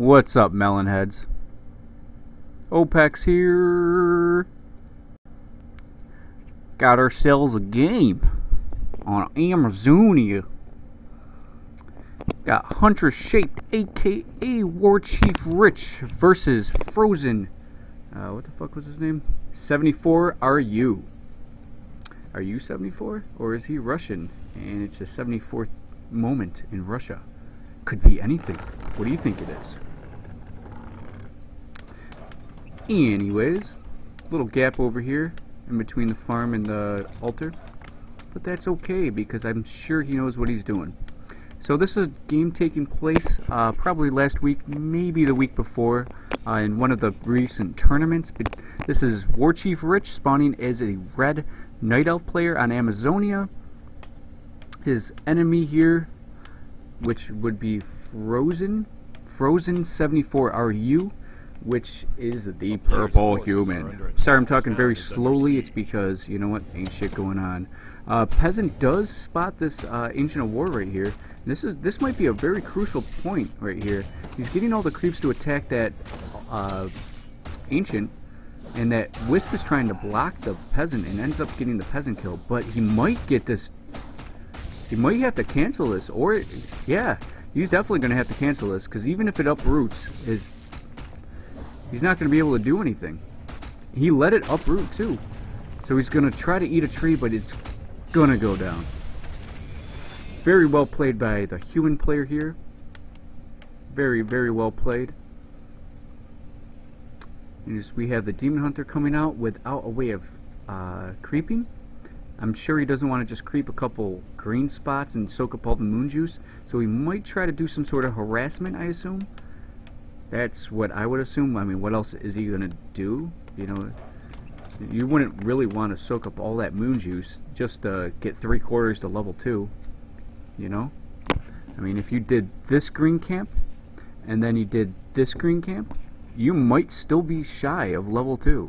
What's up, melonheads? OPEX here. Got ourselves a game on Amazonia. Got HuntressShaped, aka War Chief Rich, versus Frozen. What the fuck was his name? 74ru. Are you 74? Or is he Russian? And it's the 74th moment in Russia. Could be anything. What do you think it is? Anyways, little gap over here in between the farm and the altar, but that's okay because I'm sure he knows what he's doing. So this is a game taking place probably last week, maybe the week before, in one of the recent tournaments. But this is War Chief Rich spawning as a red Night Elf player on Amazonia. His enemy here, which would be frozen74ru, which is the purple human. Sorry, I'm talking very slowly. It's because, you know what, ain't shit going on. Peasant does spot this Ancient of War right here. This might be a very crucial point right here. He's getting all the creeps to attack that Ancient, and that Wisp is trying to block the Peasant and ends up getting the Peasant killed. But he might get this. He might have to cancel this, or yeah, he's definitely going to have to cancel this, because even if it uproots, he's not going to be able to do anything. He let it uproot too, so he's going to try to eat a tree, but it's going to go down. Very well played by the human player here. Very, very well played. And we have the Demon Hunter coming out without a way of creeping. I'm sure he doesn't want to just creep a couple green spots and soak up all the moon juice, so he might try to do some sort of harassment, I assume. That's what I would assume. I mean, what else is he going to do? You know, you wouldn't really want to soak up all that moon juice just to get 3/4 to level 2, you know? I mean, if you did this green camp, and then you did this green camp, you might still be shy of level 2.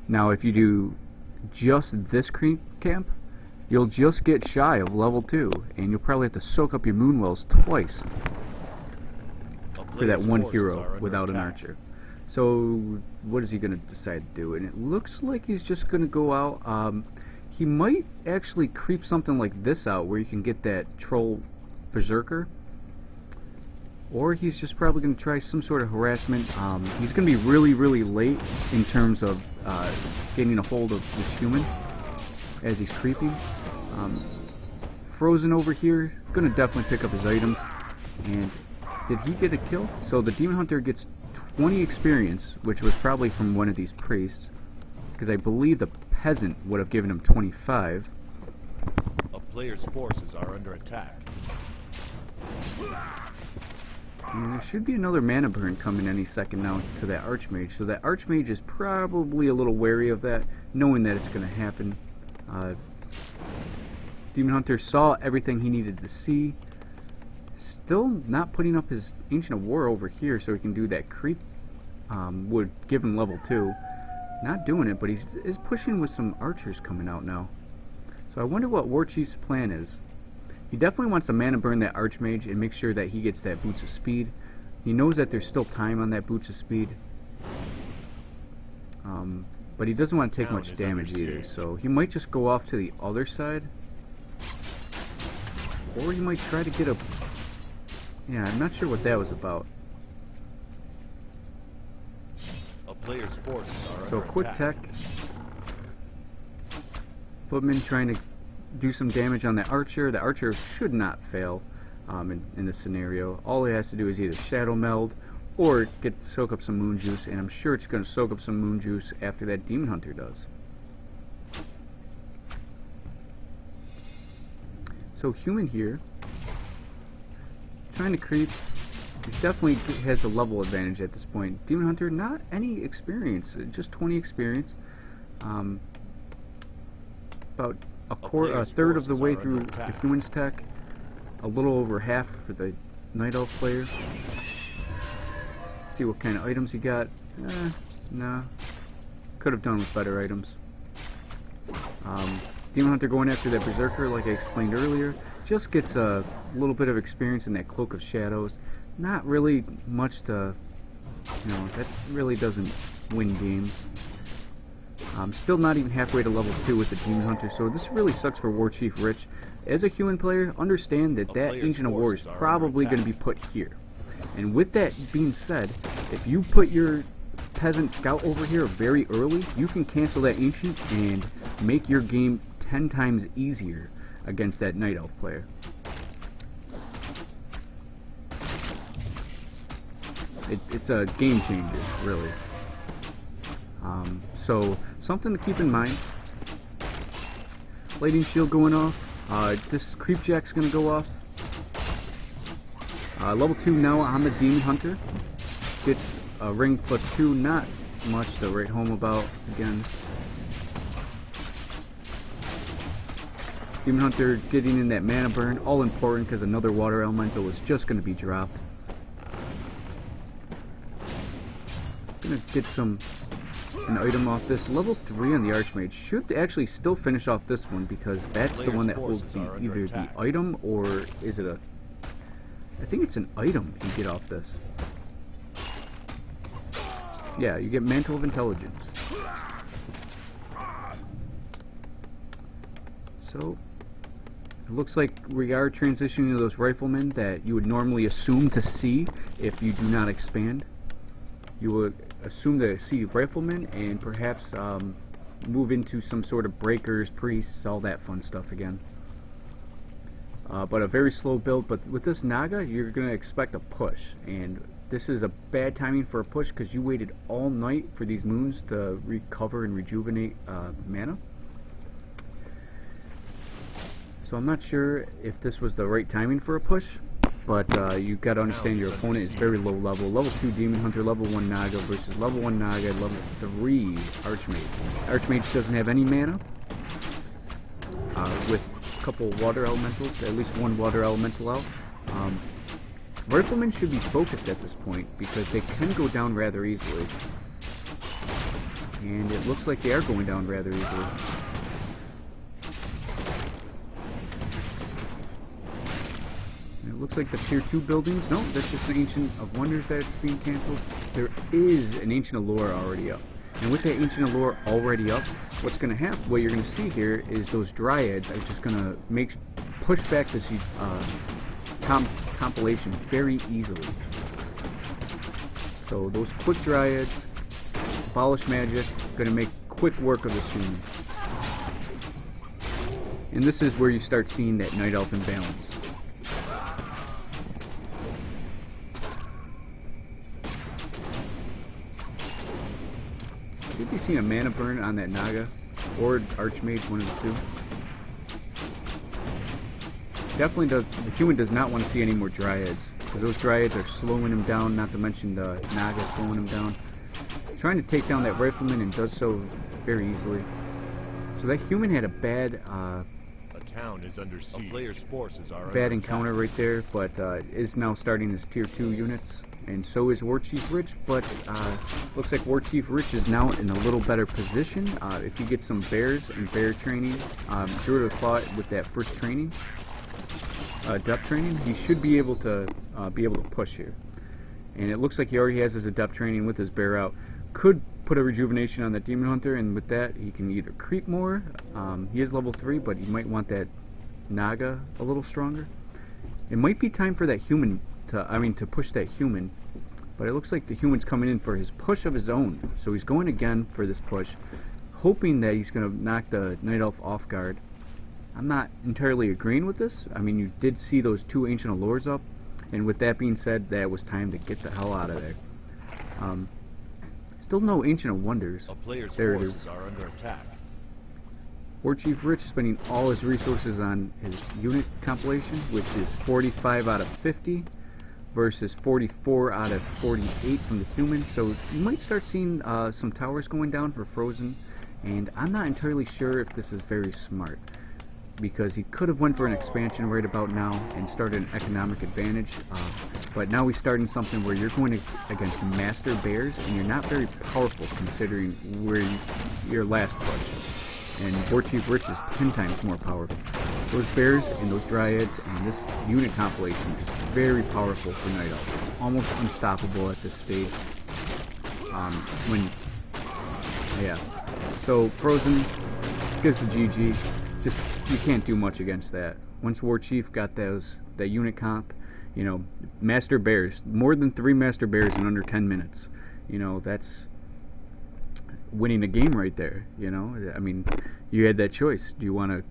Now, if you do just this green camp, you'll just get shy of level 2, and you'll probably have to soak up your moon wells twice for that one hero without an archer. So what is he going to decide to do? And it looks like he's just going to go out. He might actually creep something like this out where you can get that troll berserker, or he's just probably going to try some sort of harassment. He's going to be really, really late in terms of getting a hold of this human as he's creeping. Frozen over here, going to definitely pick up his items. And did he get a kill? So the Demon Hunter gets 20 experience, which was probably from one of these priests, because I believe the Peasant would have given him 25. A player's forces are under attack. And there should be another mana burn coming any second now to that Archmage, so that Archmage is probably a little wary of that, knowing that it's going to happen. Demon Hunter saw everything he needed to see. Still not putting up his Ancient of War over here so he can do that creep. Would give him level 2. Not doing it, but he's pushing with some archers coming out now. So I wonder what War Chief's plan is. He definitely wants to mana burn that Archmage and make sure that he gets that Boots of Speed. He knows that there's still time on that Boots of Speed. But he doesn't want to take much damage either, so he might just go off to the other side. Or he might try to get a... Yeah, I'm not sure what that was about. A player's forces are So under quick attack. tech. Footman trying to do some damage on that archer. The archer should not fail in this scenario. All he has to do is either shadow meld or soak up some moon juice, and I'm sure it's going to soak up some moon juice after that Demon Hunter does. So human here, trying to creep. He definitely has a level advantage at this point. Demon Hunter, not any experience, just 20 experience. About a third of the way through the human's tech, a little over half for the Night Elf player. See what kind of items he got. Nah, could have done with better items. Demon Hunter going after that Berserker, like I explained earlier, just gets a little bit of experience in that Cloak of Shadows. Not really much to you know, that really doesn't win games. I'm still not even halfway to level 2 with the Demon Hunter, so this really sucks for War Chief Rich. As a human player, understand that that Ancient of War is probably going to be put here. And with that being said, if you put your Peasant Scout over here very early, you can cancel that Ancient and make your game 10 times easier against that Night Elf player. It's a game changer, really. So, something to keep in mind. Lighting shield going off. This creep jack's gonna go off. Level 2 now on the Demon Hunter. Gets a ring +2, not much to write home about again. Demon Hunter getting in that mana burn, all important because another water elemental is just gonna be dropped. Gonna get an item off this. Level 3 on the Archmage should actually still finish off this one because that's the one that holds either the item or is it a... I think it's an item you get off this. Yeah, you get Mantle of Intelligence. So, it looks like we are transitioning to those riflemen that you would normally assume to see if you do not expand. You would assume to see riflemen and perhaps move into some sort of breakers, priests, all that fun stuff again. But a very slow build. But with this Naga, you're going to expect a push. And this is a bad timing for a push because you waited all night for these moons to recover and rejuvenate mana. So I'm not sure if this was the right timing for a push. But you got to understand your opponent is very low level. Level 2 Demon Hunter, level 1 Naga versus level 1 Naga, level 3 Archmage. Archmage doesn't have any mana. With a couple water elementals, at least one water elemental out. Riflemen should be focused at this point because they can go down rather easily. And it looks like they are going down rather easily. It looks like the tier 2 buildings, no, that's just an Ancient of Wonders that's being cancelled. There is an Ancient of Lore already up. And with that Ancient of Lore already up, what you're going to see here is those Dryads are just going to push back this compilation very easily. So those quick Dryads, abolish magic, going to make quick work of this human. And this is where you start seeing that Night Elf imbalance. Should be seeing a mana burn on that Naga or Archmage, one of the two. Definitely does. The human does not want to see any more Dryads because those Dryads are slowing him down. Not to mention the Naga slowing him down. Trying to take down that Rifleman and does so very easily. So that human had a bad. A town is under siege. A player's forces are bad encounter right there, but is now starting his tier 2 units. And so is War Chief Rich, but looks like War Chief Rich is now in a little better position. If he gets some bears and bear training, Druid of Claw with that first training, depth training, he should be able to push here. And it looks like he already has his adept training with his bear out. Could put a rejuvenation on that Demon Hunter, and with that he can either creep more. He is level 3, but he might want that Naga a little stronger. It might be time for that human to push that human, but it looks like the human's coming in for his push of his own. So he's going again for this push, hoping that he's going to knock the Night Elf off guard. I'm not entirely agreeing with this. I mean, you did see those 2 Ancient of Lores up, and with that being said, that was time to get the hell out of there. Still no Ancient of Wonders. A player's there it forces is. are under attack. War Chief Rich spending all his resources on his unit compilation, which is 45 out of 50 versus 44 out of 48 from the human. So you might start seeing some towers going down for Frozen, and I'm not entirely sure if this is very smart, because he could have went for an expansion right about now and started an economic advantage, but now he's starting something where you're going against Master Bears, and you're not very powerful considering where your last push. And War Chief Rich is 10 times more powerful. Those bears and those Dryads and this unit compilation is very powerful for Night Elf. It's almost unstoppable at this stage. When, yeah. So Frozen gives the GG. Just, you can't do much against that. Once War Chief got that unit comp, you know, Master Bears, more than 3 Master Bears in under 10 minutes. You know, that's winning a game right there. You know, I mean, you had that choice. Do you want to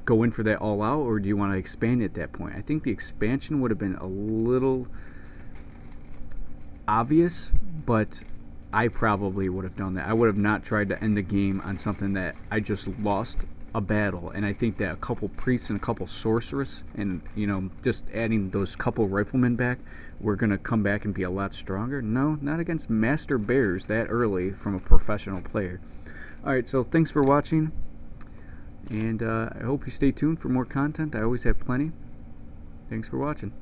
go in for that all out, or do you want to expand at that point? I think the expansion would have been a little obvious, but I probably would have done that. I would have not tried to end the game on something that I just lost a battle, and I think that a couple priests and a couple sorceress, and you know, just adding those couple riflemen back, we're gonna come back and be a lot stronger. No, not against Master Bears that early from a professional player. Alright, so thanks for watching, and I hope you stay tuned for more content. I always have plenty. Thanks for watching.